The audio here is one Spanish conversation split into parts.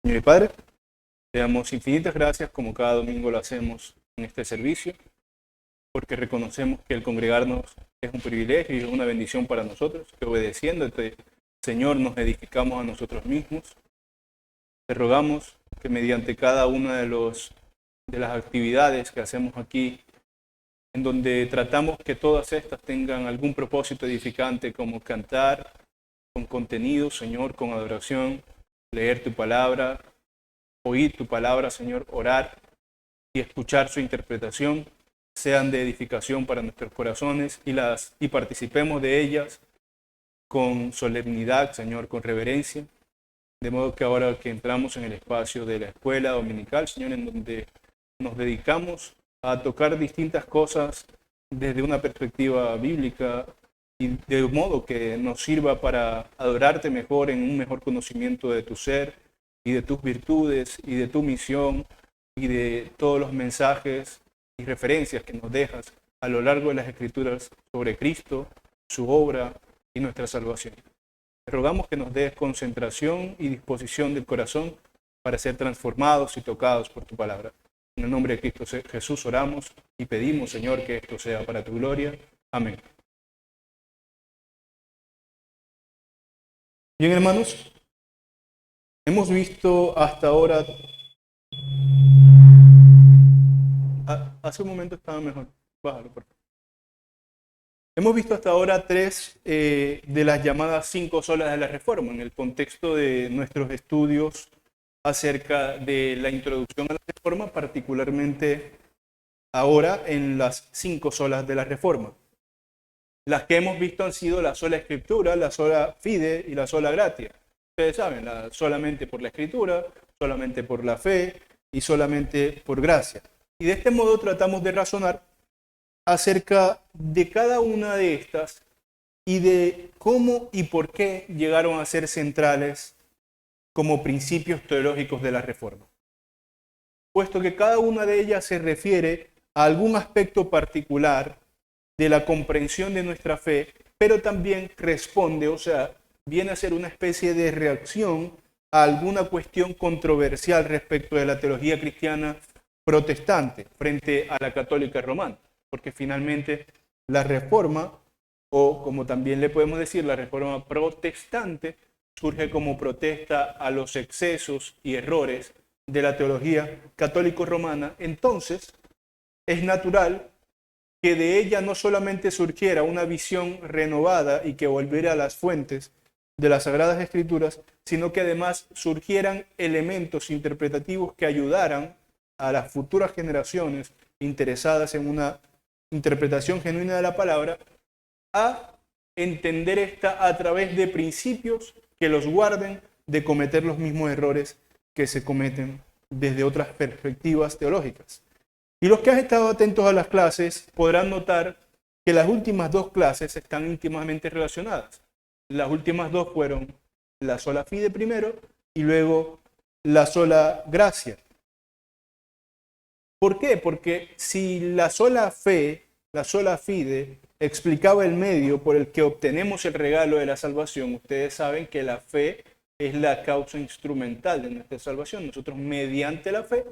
Señor y Padre, te damos infinitas gracias como cada domingo lo hacemos en este servicio, porque reconocemos que el congregarnos es un privilegio y es una bendición para nosotros, que obedeciéndote, Señor, nos edificamos a nosotros mismos. Te rogamos que mediante cada una de las actividades que hacemos aquí, en donde tratamos que todas estas tengan algún propósito edificante, como cantar con contenido, Señor, con adoración, leer tu palabra, oír tu palabra, Señor, orar y escuchar su interpretación, sean de edificación para nuestros corazones y participemos de ellas con solemnidad, Señor, con reverencia. De modo que ahora que entramos en el espacio de la escuela dominical, Señor, en donde nos dedicamos a tocar distintas cosas desde una perspectiva bíblica y de modo que nos sirva para adorarte mejor en un mejor conocimiento de tu ser y de tus virtudes y de tu misión y de todos los mensajes y referencias que nos dejas a lo largo de las Escrituras sobre Cristo, su obra y nuestra salvación. Te rogamos que nos des concentración y disposición del corazón para ser transformados y tocados por tu palabra. En el nombre de Cristo Jesús oramos y pedimos, Señor, que esto sea para tu gloria. Amén. Bien, hermanos, hemos visto hasta ahora... Hace un momento estaba mejor. Bájalo, por favor. Hemos visto hasta ahora tres de las llamadas 5 solas de la Reforma en el contexto de nuestros estudios acerca de la introducción a la Reforma, particularmente ahora en las 5 solas de la Reforma. Las que hemos visto han sido la sola Escritura, la sola Fide y la sola Gratia. Ustedes saben, solamente por la Escritura, solamente por la fe y solamente por gracia. Y de este modo tratamos de razonar acerca de cada una de estas y de cómo y por qué llegaron a ser centrales como principios teológicos de la Reforma. Puesto que cada una de ellas se refiere a algún aspecto particular de la comprensión de nuestra fe, pero también responde, o sea, viene a ser una especie de reacción a alguna cuestión controversial respecto de la teología cristiana protestante frente a la católica romana. Porque finalmente la reforma, o como también le podemos decir, la reforma protestante, surge como protesta a los excesos y errores de la teología católico-romana. Entonces, es natural que de ella no solamente surgiera una visión renovada y que volviera a las fuentes de las Sagradas Escrituras, sino que además surgieran elementos interpretativos que ayudaran a las futuras generaciones interesadas en una interpretación genuina de la palabra, a entender esta a través de principios que los guarden de cometer los mismos errores que se cometen desde otras perspectivas teológicas. Y los que han estado atentos a las clases podrán notar que las últimas dos clases están íntimamente relacionadas. Las últimas dos fueron la sola fide primero y luego la sola gracia. ¿Por qué? Porque si la sola fe, la sola fide, explicaba el medio por el que obtenemos el regalo de la salvación, ustedes saben que la fe es la causa instrumental de nuestra salvación. Nosotros mediante la fe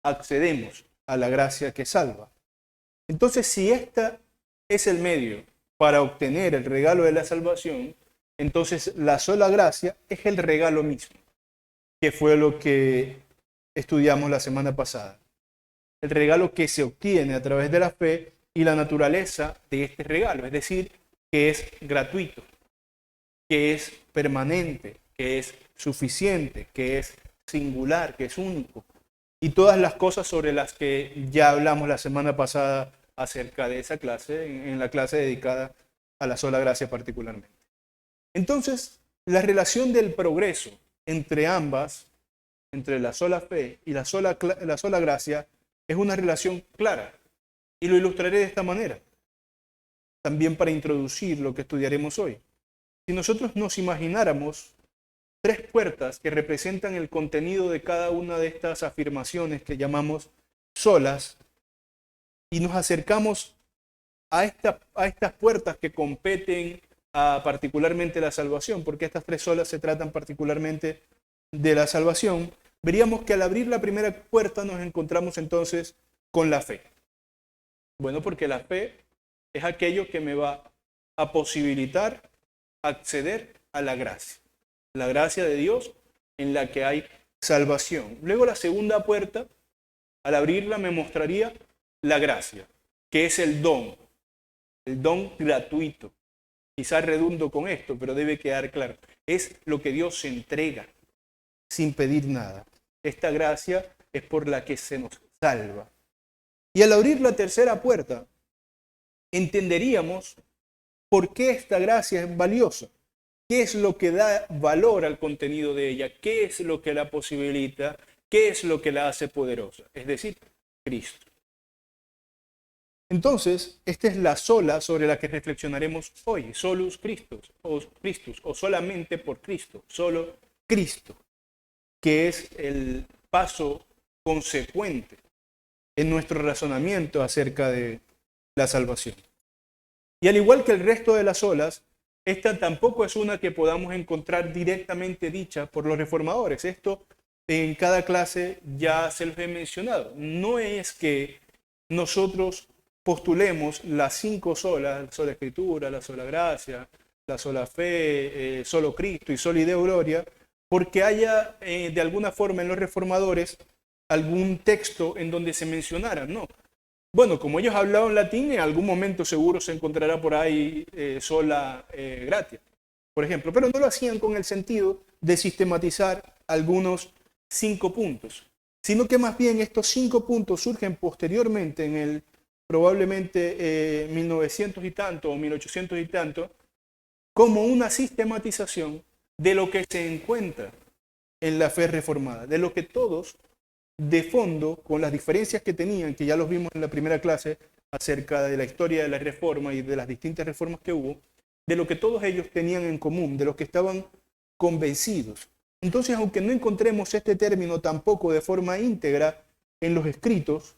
accedemos a la gracia que salva. Entonces, si esta es el medio para obtener el regalo de la salvación, entonces la sola gracia es el regalo mismo, que fue lo que estudiamos la semana pasada. El regalo que se obtiene a través de la fe y la naturaleza de este regalo, es decir, que es gratuito, que es permanente, que es suficiente, que es singular, que es único, y todas las cosas sobre las que ya hablamos la semana pasada acerca de esa clase, en la clase dedicada a la sola gracia particularmente. Entonces, la relación del progreso entre ambas, entre la sola fe y la sola gracia, es una relación clara, y lo ilustraré de esta manera, también para introducir lo que estudiaremos hoy. Si nosotros nos imagináramos tres puertas que representan el contenido de cada una de estas afirmaciones que llamamos solas, y nos acercamos a estas puertas que competen a particularmente la salvación, porque estas tres solas se tratan particularmente de la salvación, veríamos que al abrir la primera puerta nos encontramos entonces con la fe. Bueno, porque la fe es aquello que me va a posibilitar acceder a la gracia de Dios en la que hay salvación. Luego la segunda puerta, al abrirla me mostraría la gracia, que es el don gratuito. Quizás redundo con esto, pero debe quedar claro. Es lo que Dios se entrega sin pedir nada. Esta gracia es por la que se nos salva. Y al abrir la tercera puerta, entenderíamos por qué esta gracia es valiosa. ¿Qué es lo que da valor al contenido de ella? ¿Qué es lo que la posibilita? ¿Qué es lo que la hace poderosa? Es decir, Cristo. Entonces, esta es la sola sobre la que reflexionaremos hoy. Solus Christus, o solamente por Cristo, solo Cristo, que es el paso consecuente en nuestro razonamiento acerca de la salvación. Y al igual que el resto de las solas, esta tampoco es una que podamos encontrar directamente dicha por los reformadores. Esto en cada clase ya se los he mencionado. No es que nosotros postulemos las 5 solas, la sola Escritura, la sola gracia, la sola fe, solo Cristo y soli Deo Gloria, porque haya de alguna forma en los reformadores algún texto en donde se mencionara, no. Bueno, como ellos hablaban latín, en algún momento seguro se encontrará por ahí sola gratia, por ejemplo, pero no lo hacían con el sentido de sistematizar algunos 5 puntos, sino que más bien estos 5 puntos surgen posteriormente en el probablemente 1900 y tanto o 1800 y tanto, como una sistematización de lo que se encuentra en la fe reformada, de lo que todos de fondo, con las diferencias que tenían, que ya los vimos en la primera clase, acerca de la historia de la reforma y de las distintas reformas que hubo, de lo que todos ellos tenían en común, de lo que estaban convencidos. Entonces, aunque no encontremos este término tampoco de forma íntegra en los escritos,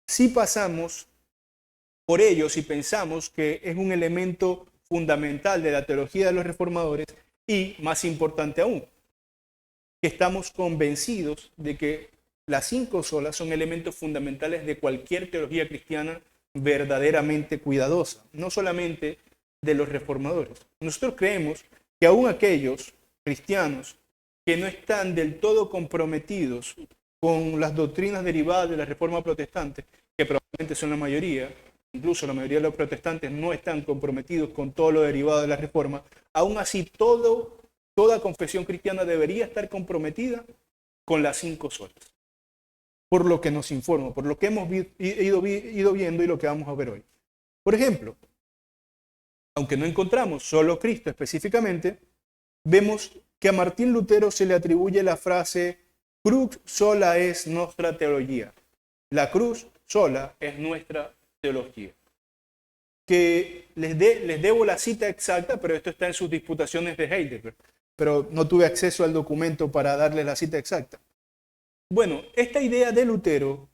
sí pasamos por ellos y pensamos que es un elemento fundamental de la teología de los reformadores y, más importante aún, que estamos convencidos de que las 5 solas son elementos fundamentales de cualquier teología cristiana verdaderamente cuidadosa, no solamente de los reformadores. Nosotros creemos que aún aquellos cristianos que no están del todo comprometidos con las doctrinas derivadas de la reforma protestante, que probablemente son la mayoría, incluso la mayoría de los protestantes no están comprometidos con todo lo derivado de la reforma, aún así toda confesión cristiana debería estar comprometida con las 5 solas. Por lo que nos informa, por lo que hemos ido viendo y lo que vamos a ver hoy. Por ejemplo, aunque no encontramos solo Cristo específicamente, vemos que a Martín Lutero se le atribuye la frase crux sola es nostra teología. La cruz sola es nuestra teología. Que les debo la cita exacta, pero esto está en sus disputaciones de Heidelberg, pero no tuve acceso al documento para darles la cita exacta. Bueno, esta idea de Lutero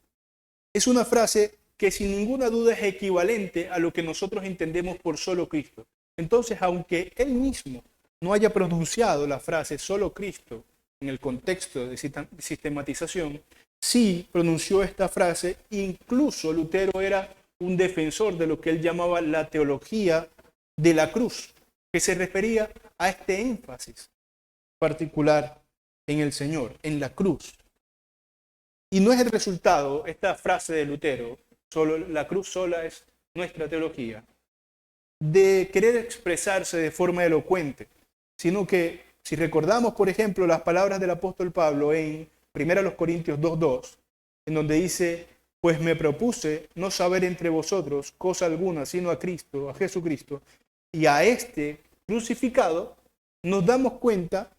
es una frase que sin ninguna duda es equivalente a lo que nosotros entendemos por solo Cristo. Entonces, aunque él mismo no haya pronunciado la frase solo Cristo en el contexto de sistematización, sí pronunció esta frase. Incluso Lutero era un defensor de lo que él llamaba la teología de la cruz, que se refería a este énfasis particular en el Señor, en la cruz. Y no es el resultado, esta frase de Lutero, solo la cruz sola es nuestra teología, de querer expresarse de forma elocuente, sino que si recordamos, por ejemplo, las palabras del apóstol Pablo en 1 Corintios 2:2, en donde dice, pues me propuse no saber entre vosotros cosa alguna, sino a Cristo, a Jesucristo, y a este crucificado, nos damos cuenta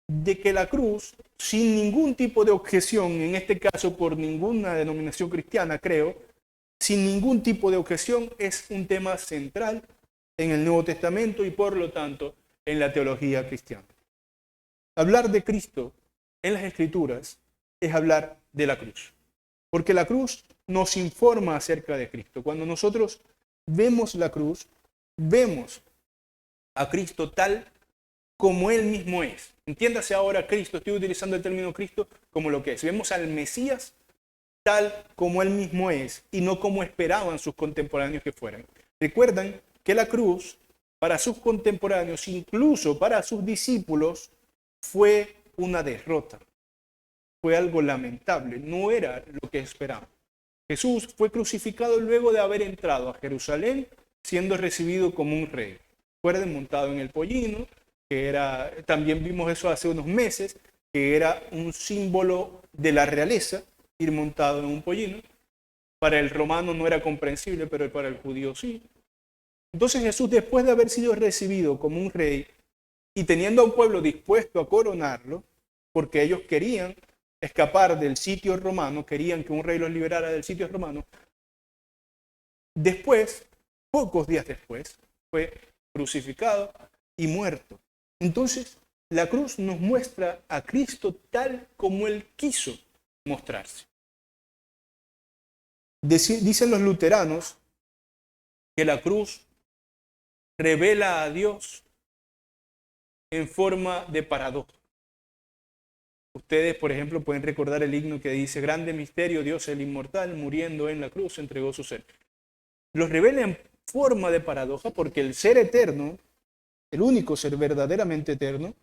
de que la cruz, sin ningún tipo de objeción, en este caso por ninguna denominación cristiana, creo, sin ningún tipo de objeción, es un tema central en el Nuevo Testamento y por lo tanto en la teología cristiana. Hablar de Cristo en las Escrituras es hablar de la cruz, porque la cruz nos informa acerca de Cristo. Cuando nosotros vemos la cruz, vemos a Cristo tal como Él mismo es. Entiéndase ahora Cristo, estoy utilizando el término Cristo como lo que es. Vemos al Mesías tal como Él mismo es y no como esperaban sus contemporáneos que fueran. Recuerdan que la cruz, para sus contemporáneos, incluso para sus discípulos, fue una derrota. Fue algo lamentable, no era lo que esperaban. Jesús fue crucificado luego de haber entrado a Jerusalén siendo recibido como un rey. Recuerden, montado en el pollino, que era, también vimos eso hace unos meses, que era un símbolo de la realeza, ir montado en un pollino. Para el romano no era comprensible, pero para el judío sí. Entonces Jesús, después de haber sido recibido como un rey y teniendo a un pueblo dispuesto a coronarlo, porque ellos querían escapar del sitio romano, querían que un rey los liberara del sitio romano, después, pocos días después, fue crucificado y muerto. Entonces, la cruz nos muestra a Cristo tal como Él quiso mostrarse. Dicen los luteranos que la cruz revela a Dios en forma de paradoja. Ustedes, por ejemplo, pueden recordar el himno que dice: grande misterio, Dios el inmortal, muriendo en la cruz, entregó su ser. Los revela en forma de paradoja porque el ser eterno, el único ser verdaderamente eterno,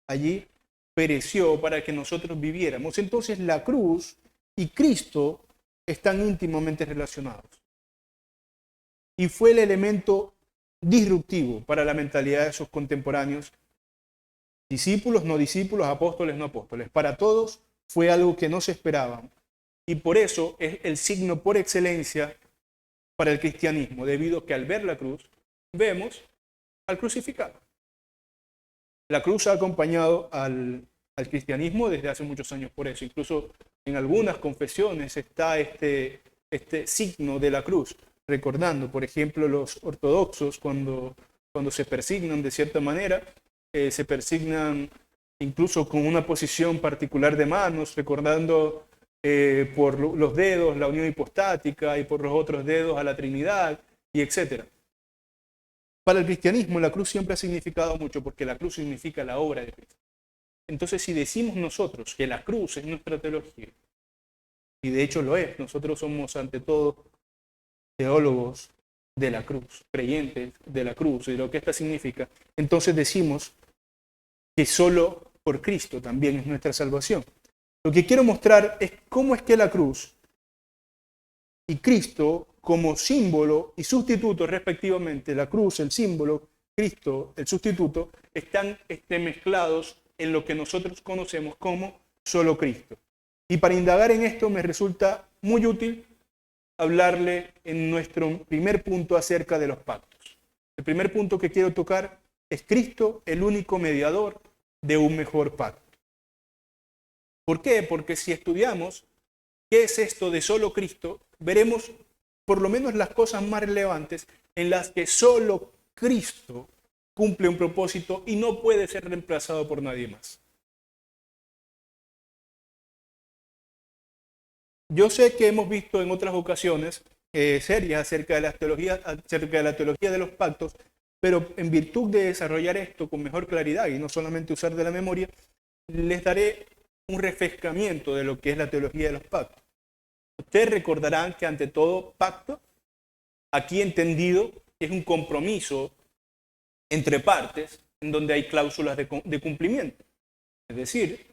allí pereció para que nosotros viviéramos. Entonces la cruz y Cristo están íntimamente relacionados. Y fue el elemento disruptivo para la mentalidad de sus contemporáneos, discípulos, no discípulos, apóstoles, no apóstoles. Para todos fue algo que no se esperaban. Y por eso es el signo por excelencia para el cristianismo, debido a que al ver la cruz, vemos al crucificado. La cruz ha acompañado al cristianismo desde hace muchos años por eso. Incluso en algunas confesiones está este signo de la cruz, recordando, por ejemplo, los ortodoxos cuando se persignan de cierta manera, se persignan incluso con una posición particular de manos, recordando por los dedos la unión hipostática y por los otros dedos a la Trinidad, y etc. Para el cristianismo la cruz siempre ha significado mucho porque la cruz significa la obra de Cristo. Entonces, si decimos nosotros que la cruz es nuestra teología, y de hecho lo es, nosotros somos ante todo teólogos de la cruz, creyentes de la cruz y de lo que esta significa, entonces decimos que solo por Cristo también es nuestra salvación. Lo que quiero mostrar es cómo es que la cruz y Cristo como símbolo y sustituto respectivamente, la cruz, el símbolo, Cristo, el sustituto, están mezclados en lo que nosotros conocemos como solo Cristo. Y para indagar en esto me resulta muy útil hablarle en nuestro primer punto acerca de los pactos. El primer punto que quiero tocar es Cristo, el único mediador de un mejor pacto. ¿Por qué? Porque si estudiamos qué es esto de solo Cristo, veremos por lo menos las cosas más relevantes en las que solo Cristo cumple un propósito y no puede ser reemplazado por nadie más. Yo sé que hemos visto en otras ocasiones series acerca de la teología de los pactos, pero en virtud de desarrollar esto con mejor claridad y no solamente usar de la memoria, les daré un refrescamiento de lo que es la teología de los pactos. Ustedes recordarán que ante todo pacto, aquí entendido, es un compromiso entre partes en donde hay cláusulas de cumplimiento. Es decir,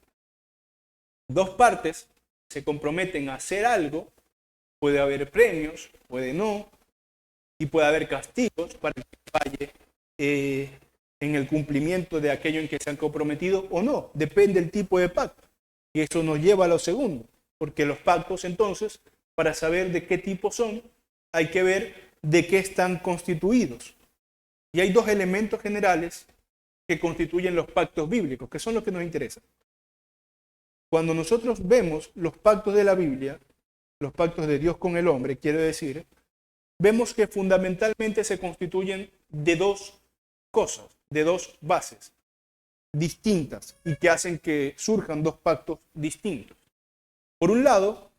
dos partes se comprometen a hacer algo, puede haber premios, puede no, y puede haber castigos para el que falle en el cumplimiento de aquello en que se han comprometido o no, depende del tipo de pacto. Y eso nos lleva a lo segundo, porque los pactos entonces, para saber de qué tipo son, hay que ver de qué están constituidos. Y hay dos elementos generales que constituyen los pactos bíblicos, que son los que nos interesan. Cuando nosotros vemos los pactos de la Biblia, los pactos de Dios con el hombre, quiero decir, vemos que fundamentalmente se constituyen de dos cosas, de dos bases distintas y que hacen que surjan dos pactos distintos. Por un lado,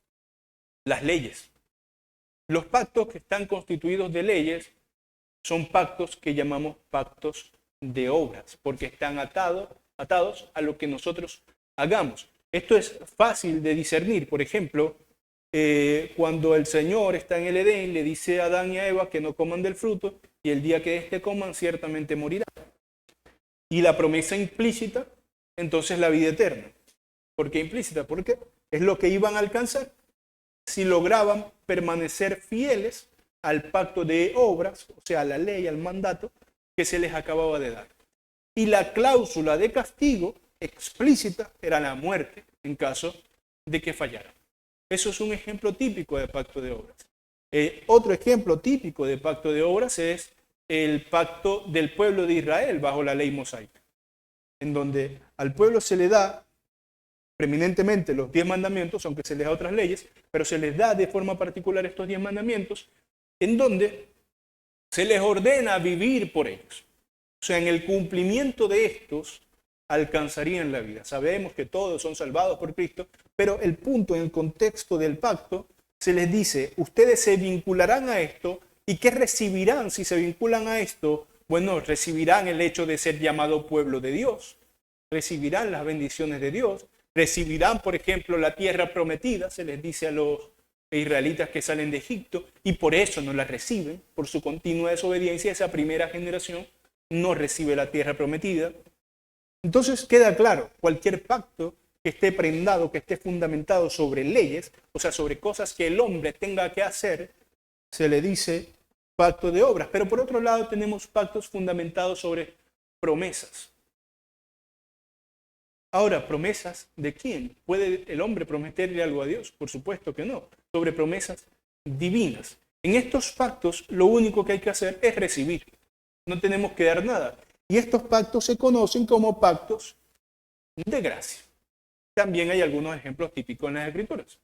las leyes. Los pactos que están constituidos de leyes son pactos que llamamos pactos de obras, porque están atados a lo que nosotros hagamos. Esto es fácil de discernir. Por ejemplo, cuando el Señor está en el Edén, le dice a Adán y a Eva que no coman del fruto, y el día que éste coman, ciertamente morirán. Y la promesa implícita, entonces la vida eterna. ¿Por qué implícita? Porque es lo que iban a alcanzar si lograban permanecer fieles al pacto de obras, o sea, a la ley, al mandato que se les acababa de dar. Y la cláusula de castigo explícita era la muerte en caso de que fallaran. Eso es un ejemplo típico de pacto de obras. Otro ejemplo típico de pacto de obras es el pacto del pueblo de Israel bajo la ley mosaica, en donde al pueblo se le da preeminentemente los 10 mandamientos, aunque se les da otras leyes, pero se les da de forma particular estos 10 mandamientos, en donde se les ordena vivir por ellos. O sea, en el cumplimiento de estos alcanzarían la vida. Sabemos que todos son salvados por Cristo, pero el punto en el contexto del pacto se les dice, ustedes se vincularán a esto, ¿y qué recibirán si se vinculan a esto? Bueno, recibirán el hecho de ser llamado pueblo de Dios, recibirán las bendiciones de Dios, recibirán, por ejemplo, la tierra prometida, se les dice a los israelitas que salen de Egipto, y por eso no la reciben, por su continua desobediencia, esa primera generación no recibe la tierra prometida. Entonces queda claro, cualquier pacto que esté prendado, que esté fundamentado sobre leyes, o sea, sobre cosas que el hombre tenga que hacer, se le dice pacto de obras. Pero por otro lado tenemos pactos fundamentados sobre promesas. Ahora, ¿promesas de quién? ¿Puede el hombre prometerle algo a Dios? Por supuesto que no. Sobre promesas divinas. En estos pactos lo único que hay que hacer es recibir. No tenemos que dar nada. Y estos pactos se conocen como pactos de gracia. También hay algunos ejemplos típicos en las Escrituras.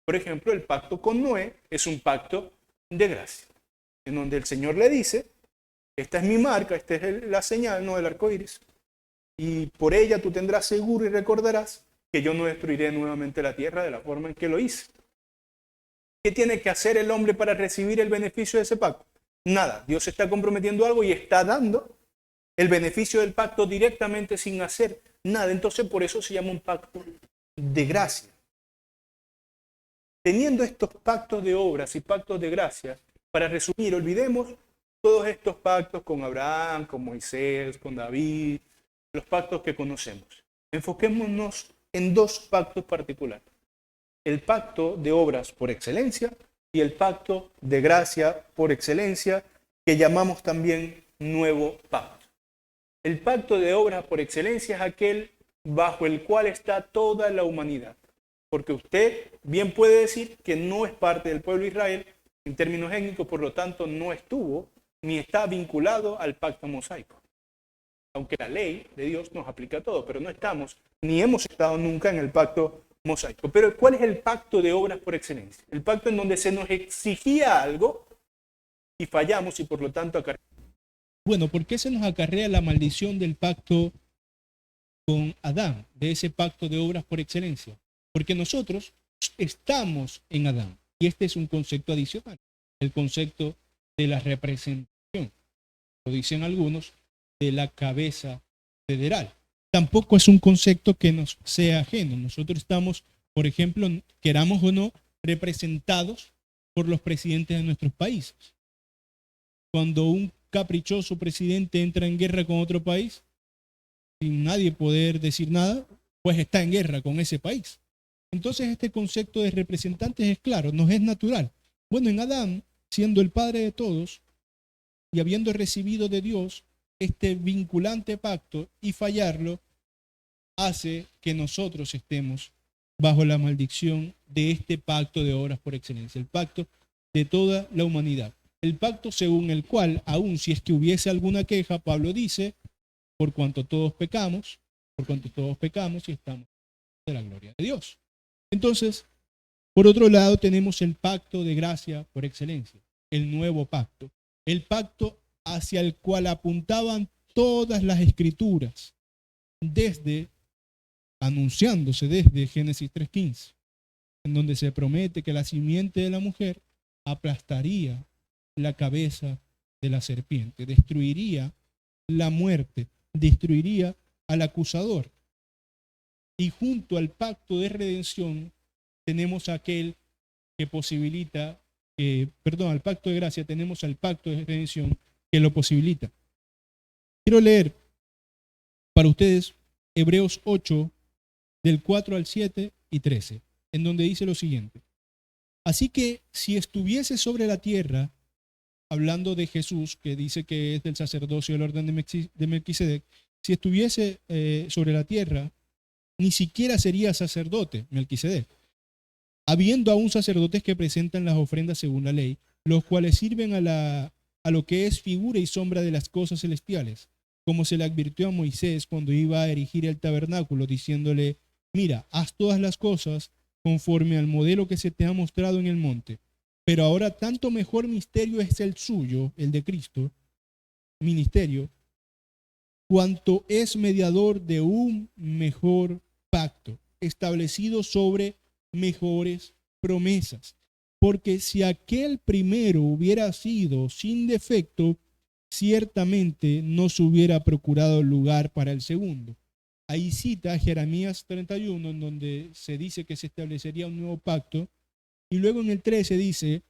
Por ejemplo, el pacto con Noé es un pacto de gracia, en donde el Señor le dice, esta es mi marca, esta es la señal, no del arco iris, y por ella tú tendrás seguro y recordarás que yo no destruiré nuevamente la tierra de la forma en que lo hice. ¿Qué tiene que hacer el hombre para recibir el beneficio de ese pacto? Nada, Dios está comprometiendo algo y está dando el beneficio del pacto directamente sin hacer nada. Entonces por eso se llama un pacto de gracia. Teniendo estos pactos de obras y pactos de gracia, para resumir, olvidemos todos estos pactos con Abraham, con Moisés, con David, los pactos que conocemos. Enfoquémonos en dos pactos particulares. El pacto de obras por excelencia y el pacto de gracia por excelencia, que llamamos también nuevo pacto. El pacto de obras por excelencia es aquel bajo el cual está toda la humanidad. Porque usted bien puede decir que no es parte del pueblo de Israel en términos étnicos, por lo tanto no estuvo ni está vinculado al pacto mosaico. Aunque la ley de Dios nos aplica a todo, pero no estamos ni hemos estado nunca en el pacto mosaico. Pero ¿cuál es el pacto de obras por excelencia? El pacto en donde se nos exigía algo y fallamos y por lo tanto acarreamos. Bueno, ¿por qué se nos acarrea la maldición del pacto con Adán, de ese pacto de obras por excelencia? Porque nosotros estamos en Adán. Y este es un concepto adicional, el concepto de la representación. Lo dicen algunos, de la cabeza federal. Tampoco es un concepto que nos sea ajeno. Nosotros estamos, por ejemplo, queramos o no, representados por los presidentes de nuestros países. Cuando un caprichoso presidente entra en guerra con otro país, sin nadie poder decir nada, pues está en guerra con ese país. Entonces este concepto de representantes es claro, nos es natural. Bueno, en Adán, siendo el padre de todos y habiendo recibido de Dios este vinculante pacto y fallarlo, hace que nosotros estemos bajo la maldición de este pacto de obras por excelencia, el pacto de toda la humanidad. El pacto según el cual, aun si es que hubiese alguna queja, Pablo dice, por cuanto todos pecamos y estamos de la gloria de Dios. Entonces, por otro lado, tenemos el pacto de gracia por excelencia, el nuevo pacto, el pacto hacia el cual apuntaban todas las escrituras, anunciándose desde Génesis 3:15, en donde se promete que la simiente de la mujer aplastaría la cabeza de la serpiente, destruiría la muerte destruiría al acusador. Y junto al pacto de redención tenemos aquel que posibilita, al pacto de gracia tenemos al pacto de redención que lo posibilita. Quiero leer para ustedes Hebreos 8, del 4 al 7 y 13, en donde dice lo siguiente. Así que si estuviese sobre la tierra, hablando de Jesús, que dice que es del sacerdocio del orden de Melquisedec, si estuviese sobre la tierra, ni siquiera sería sacerdote, Melquisedec, habiendo aún sacerdotes que presentan las ofrendas según la ley, los cuales sirven a lo que es figura y sombra de las cosas celestiales, como se le advirtió a Moisés cuando iba a erigir el tabernáculo, diciéndole, mira, haz todas las cosas conforme al modelo que se te ha mostrado en el monte. Pero ahora tanto mejor misterio es el suyo, el de Cristo, ministerio, cuanto es mediador de un mejor pacto, establecido sobre mejores promesas. Porque si aquel primero hubiera sido sin defecto, ciertamente no se hubiera procurado lugar para el segundo. Ahí cita Jeremías 31, en donde se dice que se establecería un nuevo pacto, y luego en el 13 dice,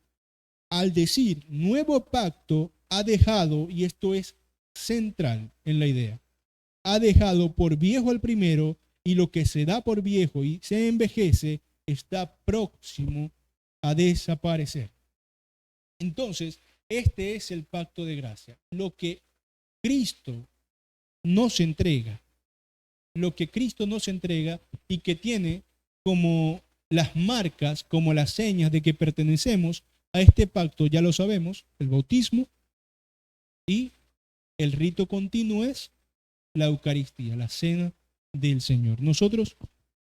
al decir nuevo pacto, ha dejado, y esto es central en la idea, ha dejado por viejo al primero, y lo que se da por viejo y se envejece está próximo a desaparecer. Entonces, este es el pacto de gracia. Lo que Cristo nos entrega, y que tiene como las marcas, como las señas de que pertenecemos a este pacto, ya lo sabemos, el bautismo y el rito continuo es la Eucaristía, la cena del Señor. Nosotros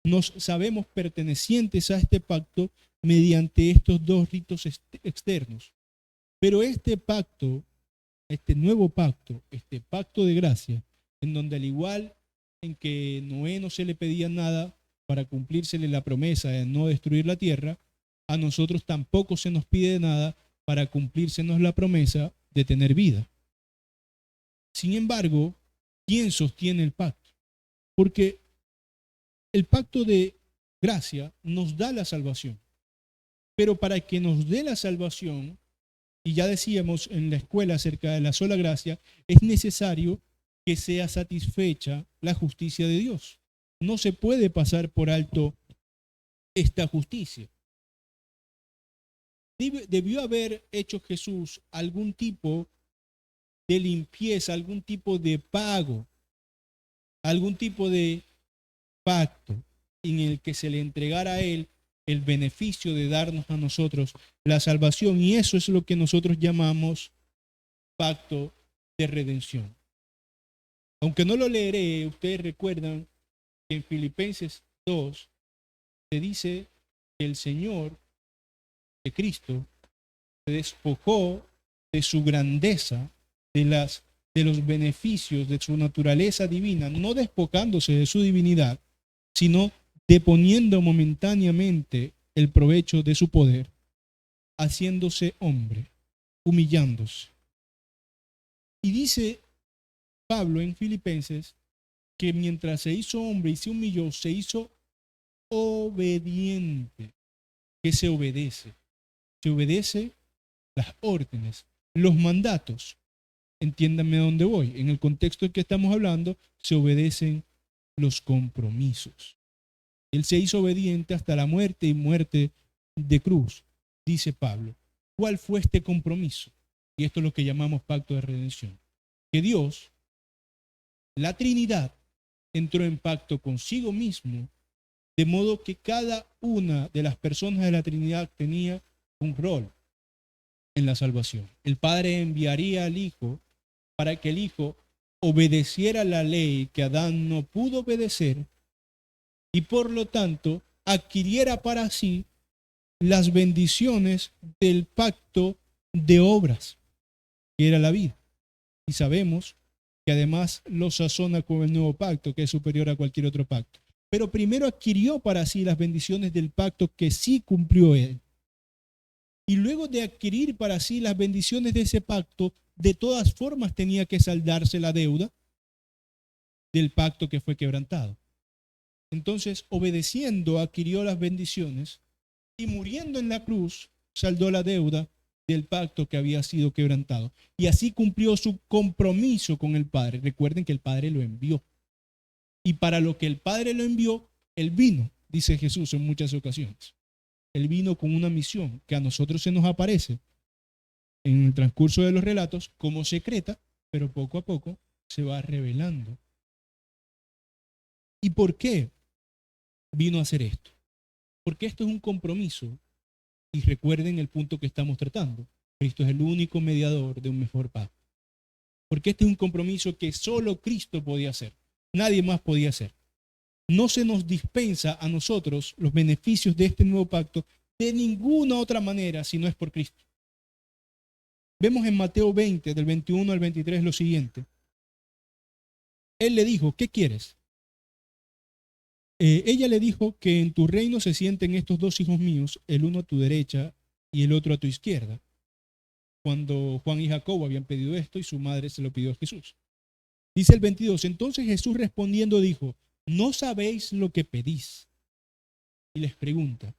nos sabemos pertenecientes a este pacto mediante estos dos ritos externos. Pero este pacto, este nuevo pacto, este pacto de gracia, en donde al igual en que Noé no se le pedía nada para cumplírsele la promesa de no destruir la tierra, a nosotros tampoco se nos pide nada para cumplírsenos la promesa de tener vida. Sin embargo, ¿quién sostiene el pacto? Porque el pacto de gracia nos da la salvación, pero para que nos dé la salvación, y ya decíamos en la escuela acerca de la sola gracia, es necesario que sea satisfecha la justicia de Dios. No se puede pasar por alto esta justicia. Debió haber hecho Jesús algún tipo de limpieza, algún tipo de pago, algún tipo de pacto en el que se le entregara a él el beneficio de darnos a nosotros la salvación, y eso es lo que nosotros llamamos pacto de redención. Aunque no lo leeré, ustedes recuerdan que en Filipenses 2 se dice que el Señor, de Cristo, se despojó de su grandeza, de los beneficios de su naturaleza divina, no despojándose de su divinidad, sino deponiendo momentáneamente el provecho de su poder, haciéndose hombre, humillándose. Y dice Pablo en Filipenses que mientras se hizo hombre y se humilló, se hizo obediente. Que se obedece las órdenes, los mandatos. Entiéndanme a dónde voy. En el contexto en que estamos hablando, se obedecen los compromisos. Él se hizo obediente hasta la muerte y muerte de cruz, dice Pablo. ¿Cuál fue este compromiso? Y esto es lo que llamamos pacto de redención. Que Dios, la Trinidad, entró en pacto consigo mismo, de modo que cada una de las personas de la Trinidad tenía un rol en la salvación. El Padre enviaría al Hijo para que el Hijo obedeciera la ley que Adán no pudo obedecer y por lo tanto adquiriera para sí las bendiciones del pacto de obras, que era la vida. Y sabemos que además lo sazona con el nuevo pacto, que es superior a cualquier otro pacto. Pero primero adquirió para sí las bendiciones del pacto que sí cumplió él. Y luego de adquirir para sí las bendiciones de ese pacto, de todas formas tenía que saldarse la deuda. del pacto que fue quebrantado. Entonces, obedeciendo, adquirió las bendiciones y muriendo en la cruz, saldó la deuda del pacto que había sido quebrantado. Y así cumplió su compromiso con el Padre. Recuerden que el Padre lo envió. Y para lo que el Padre lo envió, Él vino, dice Jesús en muchas ocasiones. Él vino con una misión que a nosotros se nos aparece en el transcurso de los relatos como secreta, pero poco a poco se va revelando. ¿Y por qué vino a hacer esto? Porque esto es un compromiso. Y recuerden el punto que estamos tratando. Cristo es el único mediador de un mejor pacto. Porque este es un compromiso que solo Cristo podía hacer. Nadie más podía hacer. No se nos dispensa a nosotros los beneficios de este nuevo pacto de ninguna otra manera si no es por Cristo. Vemos en Mateo 20, del 21 al 23, lo siguiente. Él le dijo, ¿qué quieres? Ella le dijo que en tu reino se sienten estos dos hijos míos, el uno a tu derecha y el otro a tu izquierda. Cuando Juan y Jacobo habían pedido esto y su madre se lo pidió a Jesús. Dice el 22, entonces Jesús respondiendo dijo, no sabéis lo que pedís. Y les pregunta,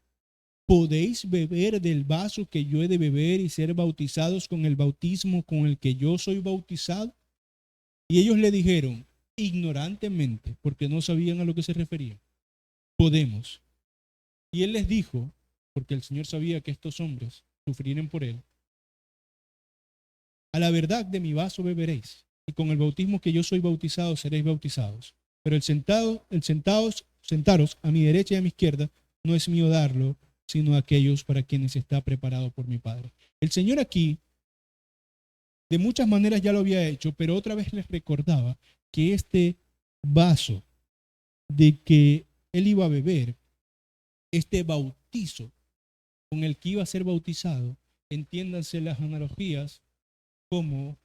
¿podéis beber del vaso que yo he de beber y ser bautizados con el bautismo con el que yo soy bautizado? Y ellos le dijeron, ignorantemente, porque no sabían a lo que se refería, podemos. Y él les dijo, porque el Señor sabía que estos hombres sufrirían por él, a la verdad de mi vaso beberéis, y con el bautismo que yo soy bautizado seréis bautizados. Pero el sentaros a mi derecha y a mi izquierda no es mío darlo, sino a aquellos para quienes está preparado por mi Padre. El Señor aquí, de muchas maneras ya lo había hecho, pero otra vez les recordaba que este vaso de que él iba a beber, este bautizo con el que iba a ser bautizado, entiéndanse las analogías como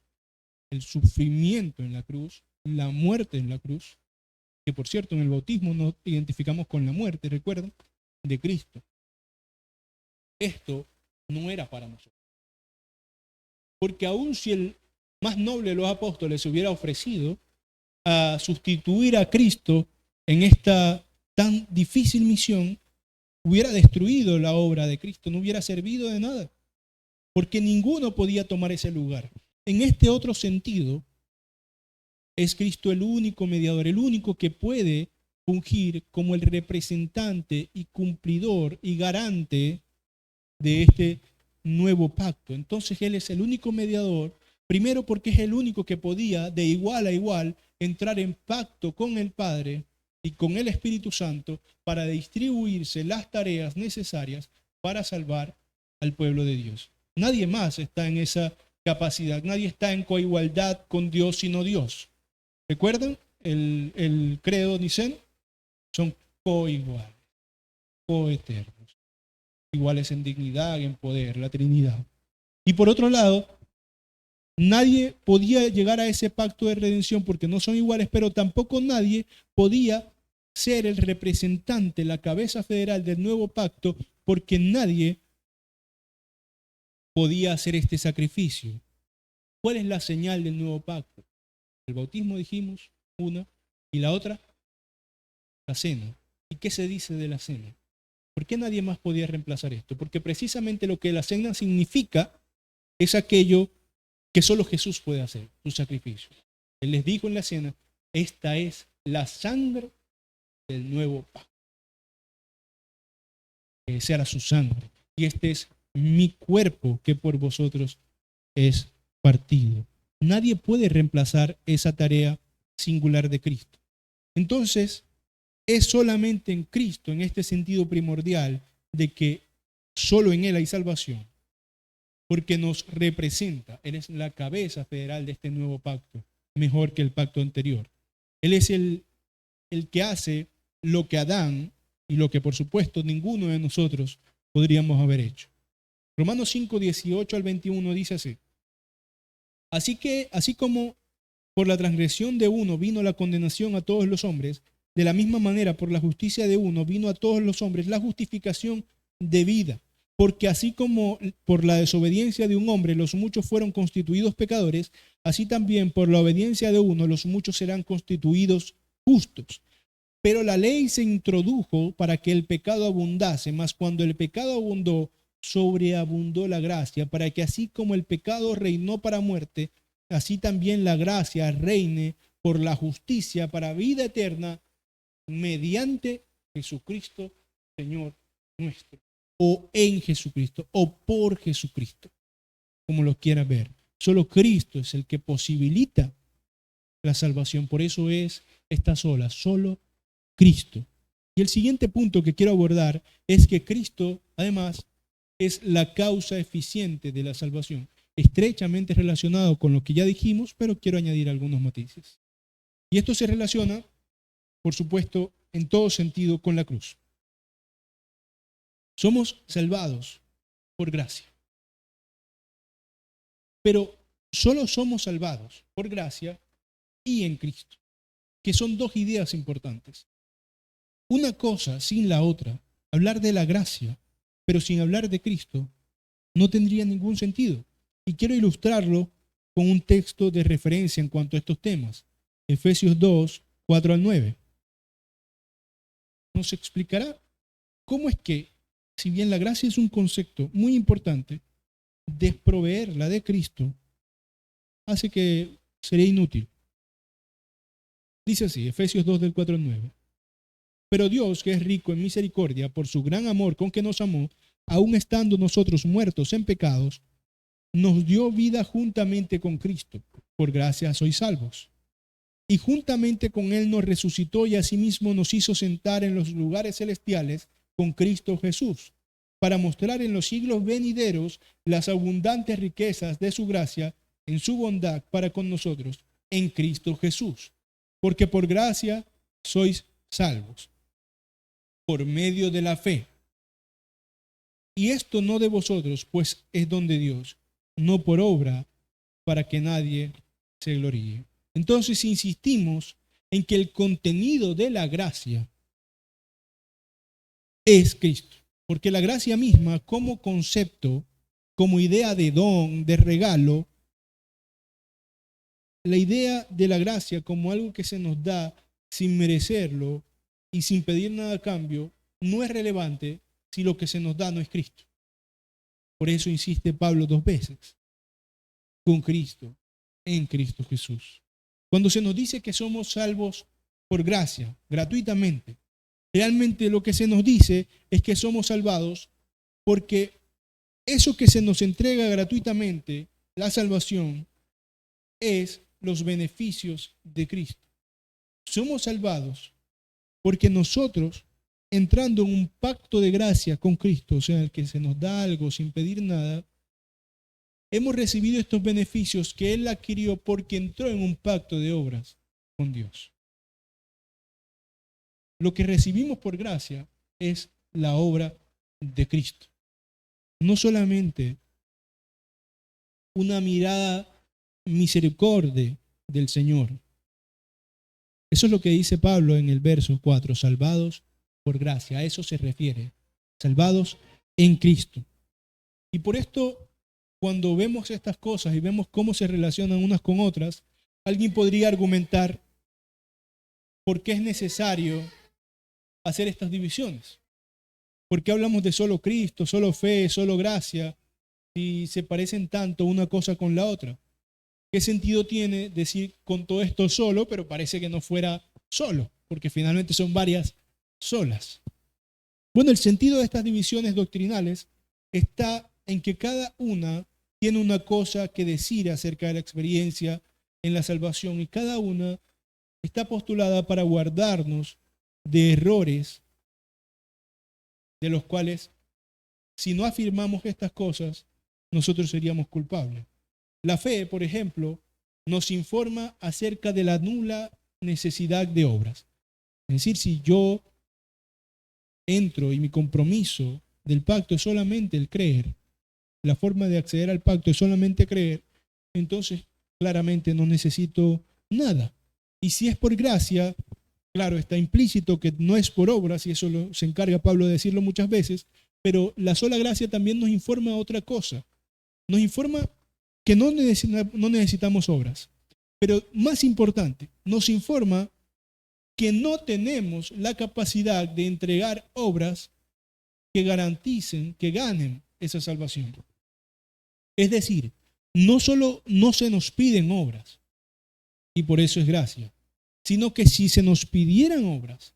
el sufrimiento en la cruz, la muerte en la cruz, que por cierto en el bautismo nos identificamos con la muerte, recuerden, de Cristo. Esto no era para nosotros. Porque aun si el más noble de los apóstoles se hubiera ofrecido a sustituir a Cristo en esta tan difícil misión, hubiera destruido la obra de Cristo, no hubiera servido de nada, porque ninguno podía tomar ese lugar. En este otro sentido, es Cristo el único mediador, el único que puede fungir como el representante y cumplidor y garante de este nuevo pacto. Entonces Él es el único mediador, primero porque es el único que podía de igual a igual entrar en pacto con el Padre y con el Espíritu Santo para distribuirse las tareas necesarias para salvar al pueblo de Dios. Nadie más está en esa capacidad, nadie está en coigualdad con Dios sino Dios. ¿Recuerdan el credo niceno? Son coiguales, coeternos, iguales en dignidad y en poder, la Trinidad. Y por otro lado, nadie podía llegar a ese pacto de redención porque no son iguales, pero tampoco nadie podía ser el representante, la cabeza federal del nuevo pacto, porque nadie podía hacer este sacrificio. ¿Cuál es la señal del nuevo pacto? El bautismo, dijimos, una, y la otra, la cena. ¿Y qué se dice de la cena? ¿Por qué nadie más podía reemplazar esto? Porque precisamente lo que la cena significa es aquello que solo Jesús puede hacer, su sacrificio. Él les dijo en la cena, esta es la sangre del nuevo pacto. Esa era su sangre. Y este es mi cuerpo que por vosotros es partido. Nadie puede reemplazar esa tarea singular de Cristo. Entonces, es solamente en Cristo, en este sentido primordial, de que solo en Él hay salvación, porque nos representa. Él es la cabeza federal de este nuevo pacto, mejor que el pacto anterior. Él es el que hace lo que Adán y lo que por supuesto ninguno de nosotros podríamos haber hecho. Romanos 5, 18 al 21 dice así. Así como por la transgresión de uno vino la condenación a todos los hombres, de la misma manera por la justicia de uno vino a todos los hombres la justificación de vida. Porque así como por la desobediencia de un hombre los muchos fueron constituidos pecadores, así también por la obediencia de uno los muchos serán constituidos justos. Pero la ley se introdujo para que el pecado abundase, mas cuando el pecado abundó, sobreabundó la gracia, para que así como el pecado reinó para muerte, así también la gracia reine por la justicia para vida eterna, mediante Jesucristo, Señor nuestro, o en Jesucristo, o por Jesucristo, como lo quiera ver. Solo Cristo es el que posibilita la salvación. Por eso está sola, solo Cristo. Y el siguiente punto que quiero abordar es que Cristo, además, es la causa eficiente de la salvación, estrechamente relacionado con lo que ya dijimos, pero quiero añadir algunos matices. Y esto se relaciona, por supuesto, en todo sentido con la cruz. Somos salvados por gracia. Pero solo somos salvados por gracia y en Cristo, que son dos ideas importantes. Una cosa sin la otra, hablar de la gracia, pero sin hablar de Cristo, no tendría ningún sentido. Y quiero ilustrarlo con un texto de referencia en cuanto a estos temas. Efesios 2, 4 al 9. Nos explicará cómo es que, si bien la gracia es un concepto muy importante, desproveerla de Cristo hace que sería inútil. Dice así, Efesios 2 del 4 al 9. Pero Dios, que es rico en misericordia, por su gran amor con que nos amó, aun estando nosotros muertos en pecados, nos dio vida juntamente con Cristo. Por gracia sois salvos. Y juntamente con Él nos resucitó y asimismo nos hizo sentar en los lugares celestiales con Cristo Jesús, para mostrar en los siglos venideros las abundantes riquezas de su gracia en su bondad para con nosotros en Cristo Jesús. Porque por gracia sois salvos, por medio de la fe. Y esto no de vosotros, pues es don de Dios, no por obra, para que nadie se gloríe. Entonces insistimos en que el contenido de la gracia es Cristo, porque la gracia misma como concepto, como idea de don, de regalo, la idea de la gracia como algo que se nos da sin merecerlo y sin pedir nada a cambio, no es relevante si lo que se nos da no es Cristo. Por eso insiste Pablo 2 veces, con Cristo, en Cristo Jesús. Cuando se nos dice que somos salvos por gracia, gratuitamente, realmente lo que se nos dice es que somos salvados porque eso que se nos entrega gratuitamente, la salvación, es los beneficios de Cristo. Somos salvados porque nosotros, entrando en un pacto de gracia con Cristo, o sea, el que se nos da algo sin pedir nada, hemos recibido estos beneficios que Él adquirió porque entró en un pacto de obras con Dios. Lo que recibimos por gracia es la obra de Cristo. No solamente una mirada misericordia del Señor. Eso es lo que dice Pablo en el verso 4, salvados por gracia. A eso se refiere, salvados en Cristo. Y por esto, cuando vemos estas cosas y vemos cómo se relacionan unas con otras, alguien podría argumentar por qué es necesario hacer estas divisiones. ¿Por qué hablamos de solo Cristo, solo fe, solo gracia, y se parecen tanto una cosa con la otra? ¿Qué sentido tiene decir con todo esto solo, pero parece que no fuera solo? Porque finalmente son varias solas. Bueno, el sentido de estas divisiones doctrinales está en que cada una tiene una cosa que decir acerca de la experiencia en la salvación y cada una está postulada para guardarnos de errores de los cuales, si no afirmamos estas cosas, nosotros seríamos culpables. La fe, por ejemplo, nos informa acerca de la nula necesidad de obras. Es decir, si yo entro y mi compromiso del pacto es solamente el creer, la forma de acceder al pacto es solamente creer, entonces claramente no necesito nada. Y si es por gracia, claro, está implícito que no es por obras, y eso se encarga Pablo de decirlo muchas veces, pero la sola gracia también nos informa otra cosa. Nos informa que no necesitamos obras. Pero más importante, nos informa que no tenemos la capacidad de entregar obras que garanticen, que ganen esa salvación. Es decir, no solo no se nos piden obras, y por eso es gracia, sino que si se nos pidieran obras,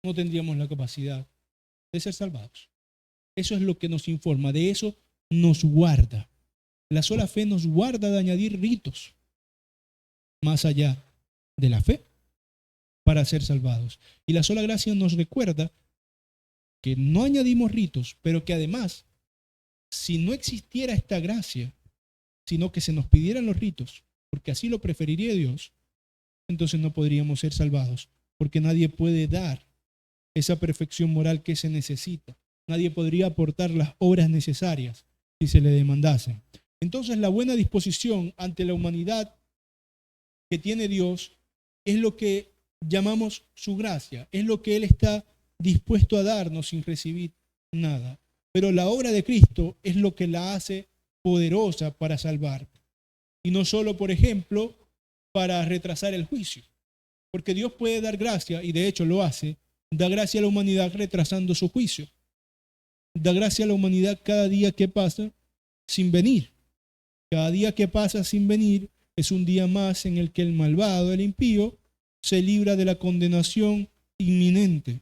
no tendríamos la capacidad de ser salvados. Eso es lo que nos informa, de eso nos guarda. La sola fe nos guarda de añadir ritos más allá de la fe para ser salvados. Y la sola gracia nos recuerda que no añadimos ritos, pero que además, si no existiera esta gracia, sino que se nos pidieran los ritos, porque así lo preferiría Dios, entonces no podríamos ser salvados, porque nadie puede dar esa perfección moral que se necesita. Nadie podría aportar las obras necesarias si se le demandasen. Entonces la buena disposición ante la humanidad que tiene Dios es lo que llamamos su gracia, es lo que Él está dispuesto a darnos sin recibir nada. Pero la obra de Cristo es lo que la hace poderosa para salvar. Y no solo, por ejemplo, para retrasar el juicio. Porque Dios puede dar gracia, y de hecho lo hace, da gracia a la humanidad retrasando su juicio. Da gracia a la humanidad cada día que pasa sin venir. Cada día que pasa sin venir es un día más en el que el malvado, el impío, se libra de la condenación inminente.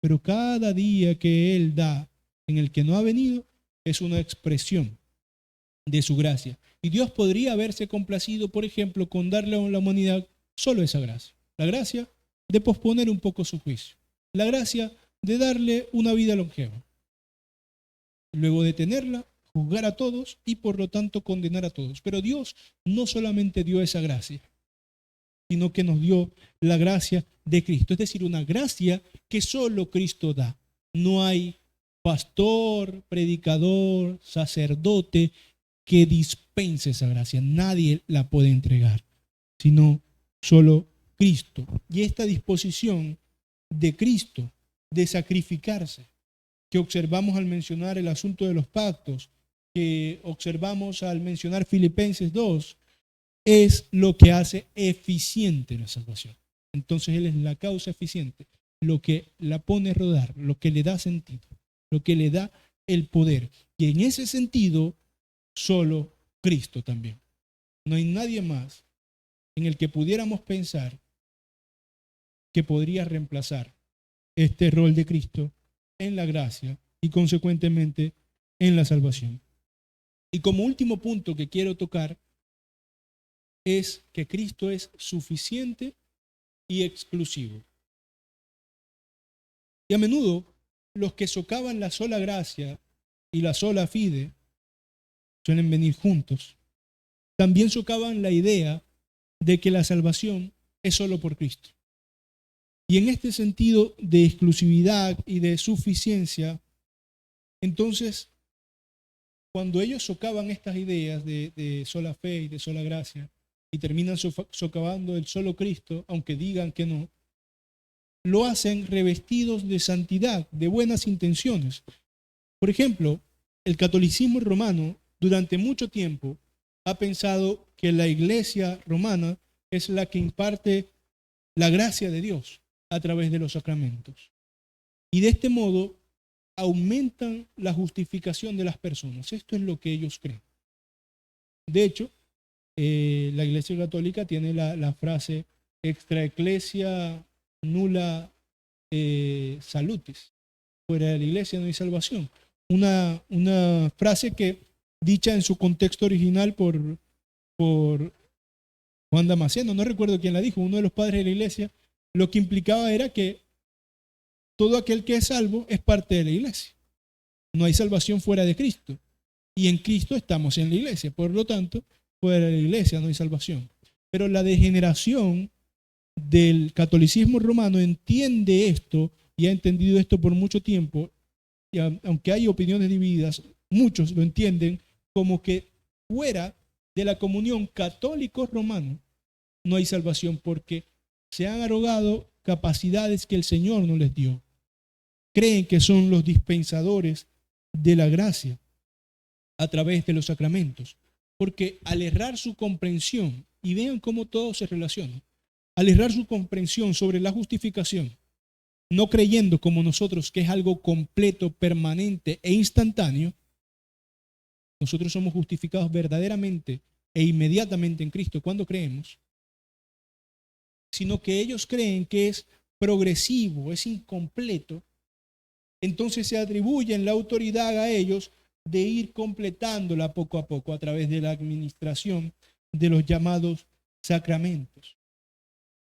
Pero cada día que Él da en el que no ha venido es una expresión de su gracia. Y Dios podría haberse complacido, por ejemplo, con darle a la humanidad solo esa gracia. La gracia de posponer un poco su juicio. La gracia de darle una vida longeva. Luego de tenerla, juzgar a todos y por lo tanto condenar a todos. Pero Dios no solamente dio esa gracia, sino que nos dio la gracia de Cristo. Es decir, una gracia que solo Cristo da. No hay pastor, predicador, sacerdote que dispense esa gracia. Nadie la puede entregar, sino solo Cristo. Y esta disposición de Cristo de sacrificarse, que observamos al mencionar el asunto de los pactos, que observamos al mencionar Filipenses 2, es lo que hace eficiente la salvación. Entonces Él es la causa eficiente, lo que la pone a rodar, lo que le da sentido, lo que le da el poder. Y en ese sentido, solo Cristo también. No hay nadie más en el que pudiéramos pensar que podría reemplazar este rol de Cristo en la gracia y consecuentemente en la salvación. Y como último punto que quiero tocar es que Cristo es suficiente y exclusivo. Y a menudo los que socavan la sola gracia y la sola fide suelen venir juntos. También socavan la idea de que la salvación es solo por Cristo. Y en este sentido de exclusividad y de suficiencia, entonces, cuando ellos socavan estas ideas de sola fe y de sola gracia, y terminan socavando el solo Cristo, aunque digan que no, lo hacen revestidos de santidad, de buenas intenciones. Por ejemplo, el catolicismo romano durante mucho tiempo ha pensado que la iglesia romana es la que imparte la gracia de Dios a través de los sacramentos. Y de este modo aumentan la justificación de las personas. Esto es lo que ellos creen. De hecho, la Iglesia Católica tiene la frase extra ecclesia nulla salutis. Fuera de la iglesia no hay salvación. Una frase que, dicha en su contexto original por Juan Damasceno, no recuerdo quién la dijo, uno de los padres de la iglesia, lo que implicaba era que todo aquel que es salvo es parte de la iglesia. No hay salvación fuera de Cristo. Y en Cristo estamos en la iglesia. Por lo tanto, fuera de la iglesia no hay salvación. Pero la degeneración del catolicismo romano entiende esto y ha entendido esto por mucho tiempo. Y aunque hay opiniones divididas, muchos lo entienden como que fuera de la comunión católico-romana no hay salvación porque se han arrogado capacidades que el Señor no les dio. Creen que son los dispensadores de la gracia. a través de los sacramentos. Porque al errar su comprensión, y vean cómo todo se relaciona, al errar su comprensión sobre la justificación, no creyendo como nosotros que es algo completo, permanente e instantáneo, nosotros somos justificados verdaderamente e inmediatamente en Cristo cuando creemos, sino que ellos creen que es progresivo, es incompleto, entonces se atribuyen la autoridad a ellos de ir completándola poco a poco a través de la administración de los llamados sacramentos.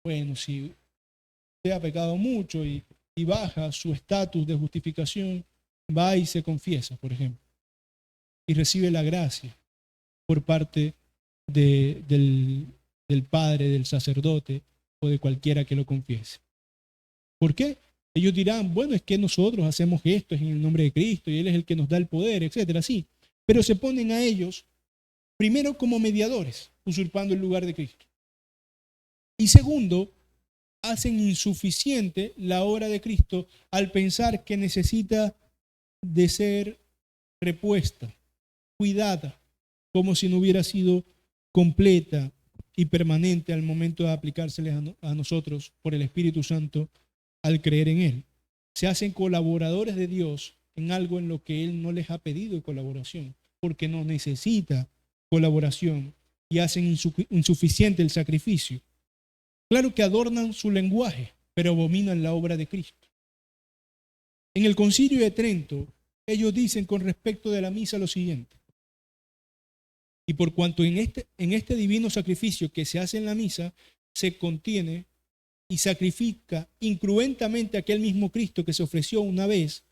Bueno, si usted ha pecado mucho y baja su estatus de justificación, va y se confiesa, por ejemplo, y recibe la gracia por parte del padre, del sacerdote o de cualquiera que lo confiese. ¿Por qué? Ellos dirán, bueno, es que nosotros hacemos esto en el nombre de Cristo y Él es el que nos da el poder, etcétera, sí. Pero se ponen a ellos, primero como mediadores, usurpando el lugar de Cristo. Y segundo, hacen insuficiente la obra de Cristo al pensar que necesita de ser repuesta, cuidada, como si no hubiera sido completa y permanente al momento de aplicárseles a nosotros por el Espíritu Santo al creer en Él. Se hacen colaboradores de Dios en algo en lo que Él no les ha pedido colaboración, porque no necesita colaboración y hacen insuficiente el sacrificio. Claro que adornan su lenguaje, pero abominan la obra de Cristo. En el Concilio de Trento, ellos dicen con respecto de la misa lo siguiente: y por cuanto en este divino sacrificio que se hace en la misa, se contiene y sacrifica incruentamente aquel mismo Cristo que se ofreció una vez,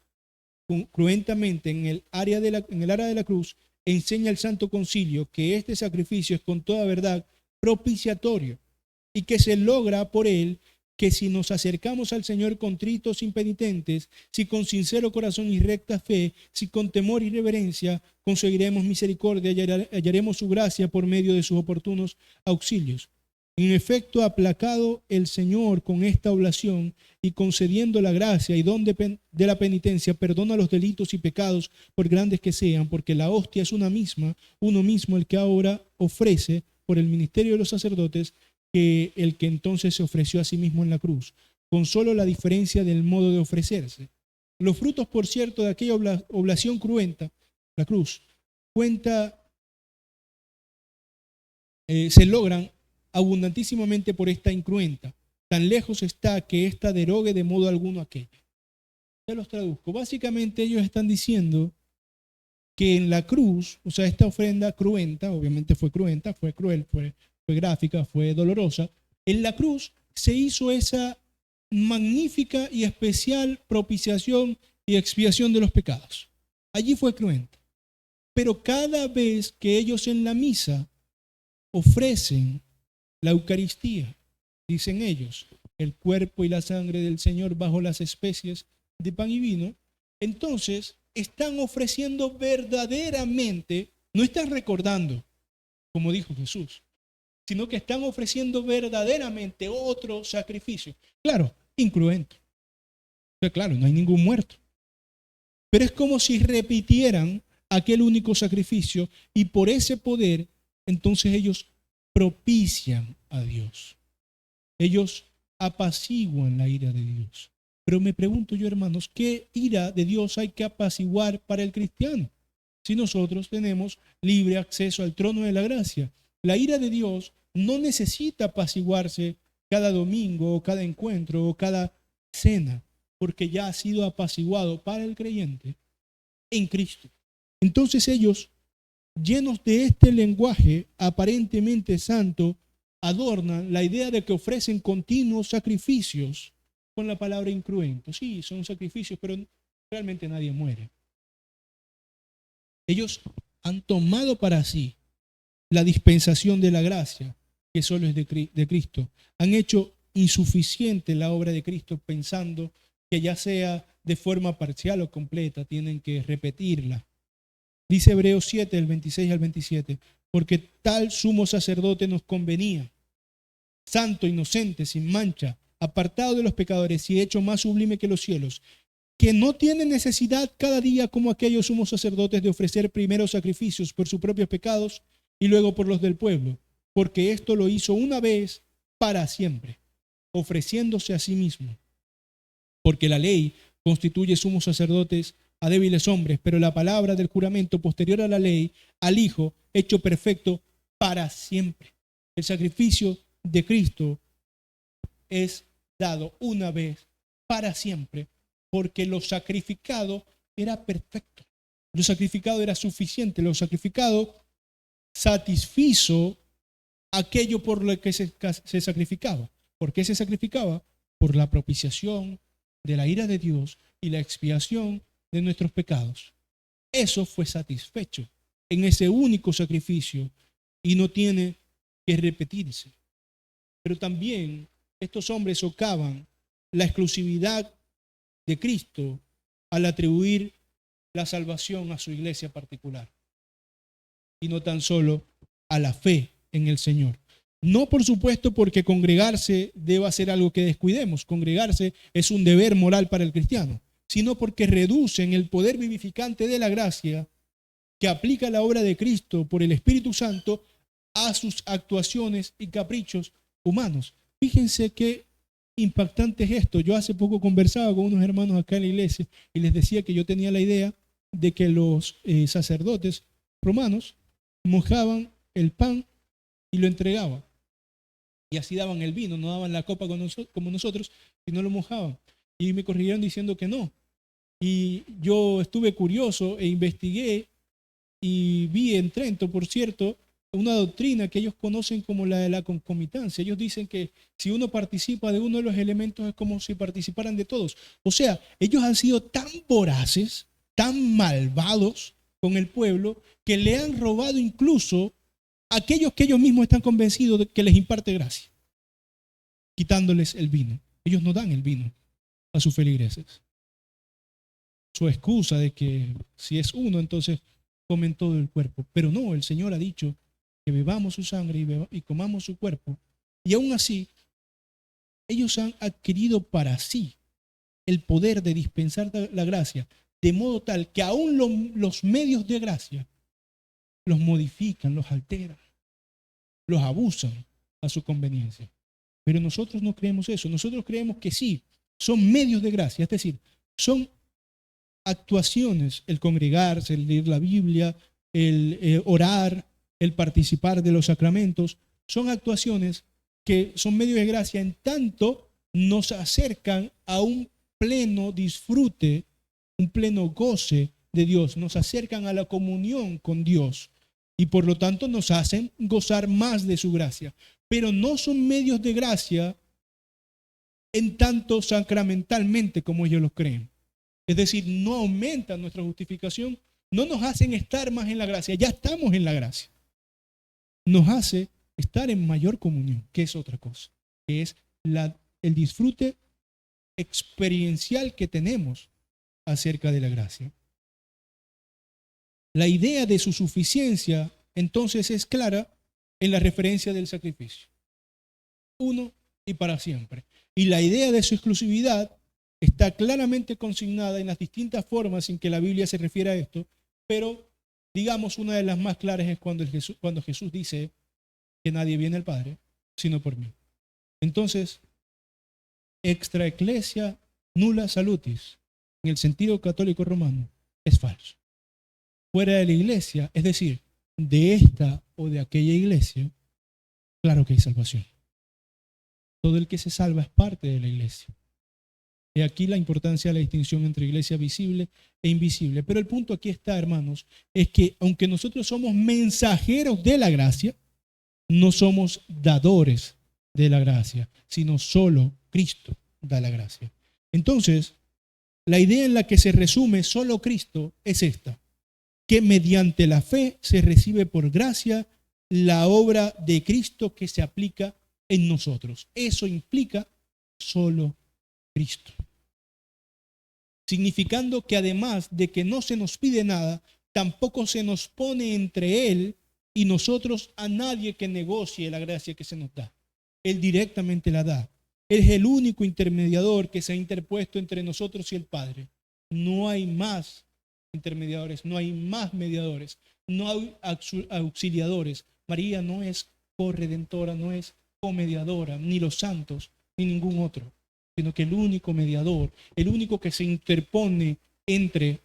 cruentamente en el área de la cruz, enseña el Santo Concilio que este sacrificio es con toda verdad propiciatorio y que se logra por él que si nos acercamos al Señor contritos, impenitentes, si con sincero corazón y recta fe, si con temor y reverencia, conseguiremos misericordia y hallaremos su gracia por medio de sus oportunos auxilios. En efecto, aplacado el Señor con esta oblación y concediendo la gracia y don de la penitencia, perdona los delitos y pecados por grandes que sean, porque la hostia es uno mismo el que ahora ofrece por el ministerio de los sacerdotes, que el que entonces se ofreció a sí mismo en la cruz, con solo la diferencia del modo de ofrecerse. Los frutos, por cierto, de aquella oblación cruenta, la cruz, se logran abundantísimamente por esta incruenta. Tan lejos está que ésta derogue de modo alguno aquella. Ya los traduzco. Básicamente ellos están diciendo que en la cruz, o sea, esta ofrenda cruenta, obviamente fue cruenta, fue cruel, fue gráfica, fue dolorosa. En la cruz se hizo esa magnífica y especial propiciación y expiación de los pecados. Allí fue cruenta. Pero cada vez que ellos en la misa ofrecen la Eucaristía, dicen ellos, el cuerpo y la sangre del Señor bajo las especies de pan y vino, entonces están ofreciendo verdaderamente, no están recordando, como dijo Jesús, sino que están ofreciendo verdaderamente otro sacrificio. Claro, incruento. Pero claro, no hay ningún muerto. Pero es como si repitieran aquel único sacrificio y por ese poder, entonces ellos propician a Dios. Ellos apaciguan la ira de Dios. Pero me pregunto yo, hermanos, ¿qué ira de Dios hay que apaciguar para el cristiano? Si nosotros tenemos libre acceso al trono de la gracia. La ira de Dios no necesita apaciguarse cada domingo o cada encuentro o cada cena, porque ya ha sido apaciguado para el creyente en Cristo. Entonces ellos, llenos de este lenguaje aparentemente santo, adornan la idea de que ofrecen continuos sacrificios con la palabra incruento. Sí, son sacrificios, pero realmente nadie muere. Ellos han tomado para sí la dispensación de la gracia, que solo es de Cristo. Han hecho insuficiente la obra de Cristo pensando que ya sea de forma parcial o completa, tienen que repetirla. Dice Hebreos 7, del 26 al 27, porque tal sumo sacerdote nos convenía, santo, inocente, sin mancha, apartado de los pecadores y hecho más sublime que los cielos, que no tiene necesidad cada día como aquellos sumos sacerdotes de ofrecer primero sacrificios por sus propios pecados y luego por los del pueblo, porque esto lo hizo una vez para siempre, ofreciéndose a sí mismo. Porque la ley constituye sumos sacerdotes a débiles hombres, pero la palabra del juramento posterior a la ley, al Hijo, hecho perfecto para siempre. El sacrificio de Cristo es dado una vez para siempre, porque lo sacrificado era perfecto. Lo sacrificado era suficiente. Lo sacrificado satisfizo aquello por lo que se sacrificaba. ¿Por qué se sacrificaba? Por la propiciación de la ira de Dios y la expiación de nuestros pecados. Eso fue satisfecho en ese único sacrificio y no tiene que repetirse. Pero también estos hombres socavan la exclusividad de Cristo al atribuir la salvación a su iglesia particular y no tan solo a la fe en el Señor. No, por supuesto, porque congregarse deba ser algo que descuidemos. Congregarse es un deber moral para el cristiano, sino porque reducen el poder vivificante de la gracia que aplica la obra de Cristo por el Espíritu Santo a sus actuaciones y caprichos humanos. Fíjense qué impactante es esto. Yo hace poco conversaba con unos hermanos acá en la iglesia y les decía que yo tenía la idea de que los sacerdotes romanos mojaban el pan y lo entregaban. Y así daban el vino, no daban la copa como nosotros, sino lo mojaban. Y me corrigieron diciendo que no. Y yo estuve curioso e investigué y vi en Trento, por cierto, una doctrina que ellos conocen como la de la concomitancia. Ellos dicen que si uno participa de uno de los elementos es como si participaran de todos. O sea, ellos han sido tan voraces, tan malvados con el pueblo, que le han robado incluso a aquellos que ellos mismos están convencidos de que les imparte gracia, quitándoles el vino. Ellos no dan el vino a sus feligreses. Su excusa de que si es uno, entonces comen todo el cuerpo. Pero no, el Señor ha dicho que bebamos su sangre y comamos su cuerpo. Y aún así, ellos han adquirido para sí el poder de dispensar la gracia, de modo tal que aún los medios de gracia los modifican, los alteran, los abusan a su conveniencia. Pero nosotros no creemos eso. Nosotros creemos que sí, son medios de gracia, es decir, son actuaciones, el congregarse, el leer la Biblia, el orar, el participar de los sacramentos, son actuaciones que son medios de gracia en tanto nos acercan a un pleno disfrute, un pleno goce de Dios, nos acercan a la comunión con Dios y por lo tanto nos hacen gozar más de su gracia. Pero no son medios de gracia en tanto sacramentalmente como ellos los creen. Es decir, no aumentan nuestra justificación, no nos hacen estar más en la gracia, ya estamos en la gracia. Nos hace estar en mayor comunión, que es otra cosa, que es el disfrute experiencial que tenemos acerca de la gracia. La idea de su suficiencia, entonces, es clara en la referencia del sacrificio. Uno y para siempre. Y la idea de su exclusividad está claramente consignada en las distintas formas en que la Biblia se refiere a esto, pero digamos una de las más claras es cuando Jesús dice que nadie viene al Padre sino por mí. Entonces, extra ecclesia nulla salutis, en el sentido católico romano, es falso. Fuera de la iglesia, es decir, de esta o de aquella iglesia, claro que hay salvación. Todo el que se salva es parte de la iglesia. Y aquí la importancia de la distinción entre iglesia visible e invisible. Pero el punto aquí está, hermanos, es que aunque nosotros somos mensajeros de la gracia, no somos dadores de la gracia, sino solo Cristo da la gracia. Entonces, la idea en la que se resume solo Cristo es esta, que mediante la fe se recibe por gracia la obra de Cristo que se aplica en nosotros. Eso implica solo Cristo. Significando que además de que no se nos pide nada, tampoco se nos pone entre Él y nosotros a nadie que negocie la gracia que se nos da. Él directamente la da. Él es el único intermediador que se ha interpuesto entre nosotros y el Padre. No hay más intermediadores, no hay más mediadores, no hay auxiliadores. María no es corredentora, no es comediadora, ni los santos, ni ningún otro, sino que el único mediador, el único que se interpone entre,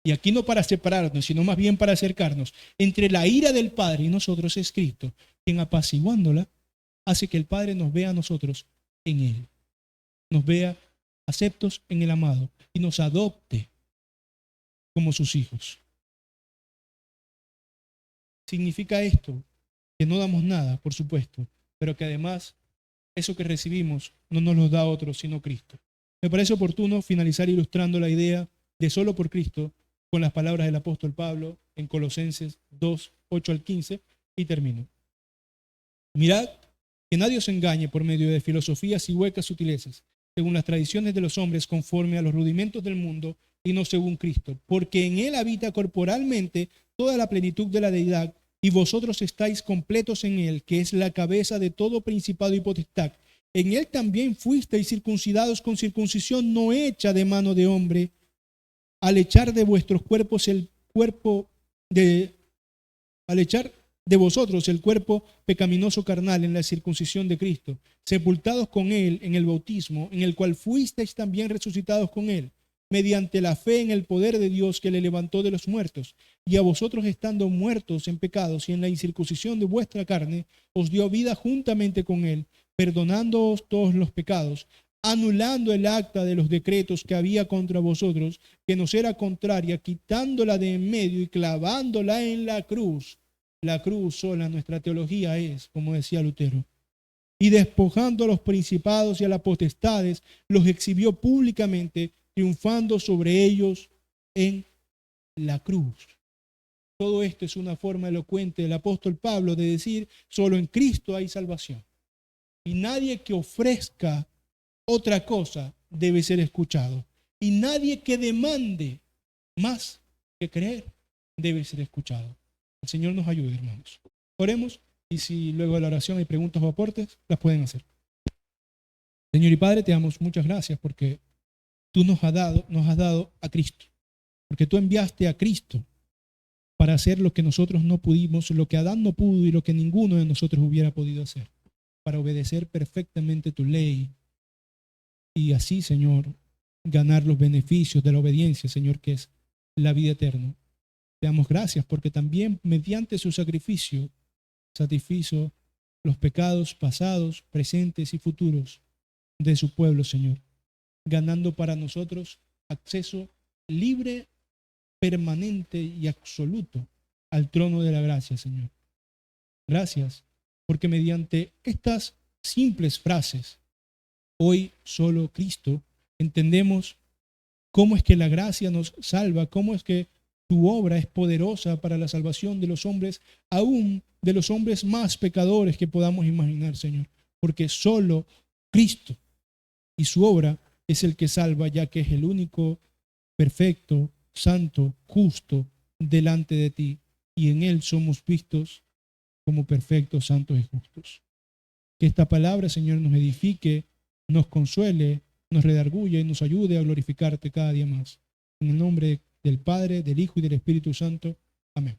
y aquí no para separarnos, sino más bien para acercarnos, entre la ira del Padre y nosotros es Cristo, quien apaciguándola hace que el Padre nos vea a nosotros en Él, nos vea aceptos en el amado y nos adopte como sus hijos. Significa esto que no damos nada, por supuesto, pero que además eso que recibimos no nos lo da otro sino Cristo. Me parece oportuno finalizar ilustrando la idea de solo por Cristo con las palabras del apóstol Pablo en Colosenses 2, 8 al 15 y termino. Mirad que nadie os engañe por medio de filosofías y huecas sutilezas, según las tradiciones de los hombres conforme a los rudimentos del mundo y no según Cristo, porque en Él habita corporalmente toda la plenitud de la deidad y vosotros estáis completos en Él, que es la cabeza de todo principado y potestad. En Él también fuisteis circuncidados con circuncisión no hecha de mano de hombre, al echar de vuestros cuerpos el cuerpo al echar de vosotros el cuerpo pecaminoso carnal en la circuncisión de Cristo, sepultados con Él en el bautismo, en el cual fuisteis también resucitados con Él, mediante la fe en el poder de Dios que le levantó de los muertos, y a vosotros estando muertos en pecados y en la incircuncisión de vuestra carne, os dio vida juntamente con Él, perdonándoos todos los pecados, anulando el acta de los decretos que había contra vosotros, que nos era contraria, quitándola de en medio y clavándola en la cruz. La cruz sola, nuestra teología es, como decía Lutero. Y despojando a los principados y a las potestades, los exhibió públicamente, triunfando sobre ellos en la cruz. Todo esto es una forma elocuente del apóstol Pablo de decir, solo en Cristo hay salvación. Y nadie que ofrezca otra cosa debe ser escuchado. Y nadie que demande más que creer debe ser escuchado. El Señor nos ayude, hermanos. Oremos y si luego de la oración hay preguntas o aportes, las pueden hacer. Señor y Padre, te damos muchas gracias porque tú nos has dado a Cristo. Porque tú enviaste a Cristo para hacer lo que nosotros no pudimos, lo que Adán no pudo y lo que ninguno de nosotros hubiera podido hacer. Para obedecer perfectamente tu ley y así, Señor, ganar los beneficios de la obediencia, Señor, que es la vida eterna. Te damos gracias porque también mediante su sacrificio satisfizo los pecados pasados, presentes y futuros de su pueblo, Señor, ganando para nosotros acceso libre, permanente y absoluto al trono de la gracia, Señor. Gracias porque mediante estas simples frases, hoy solo Cristo, entendemos cómo es que la gracia nos salva, cómo es que tu obra es poderosa para la salvación de los hombres, aún de los hombres más pecadores que podamos imaginar, Señor. Porque solo Cristo y su obra es el que salva, ya que es el único perfecto, santo, justo delante de ti. Y en Él somos vistos como perfectos, santos y justos. Que esta palabra, Señor, nos edifique, nos consuele, nos redarguya y nos ayude a glorificarte cada día más. En el nombre del Padre, del Hijo y del Espíritu Santo. Amén.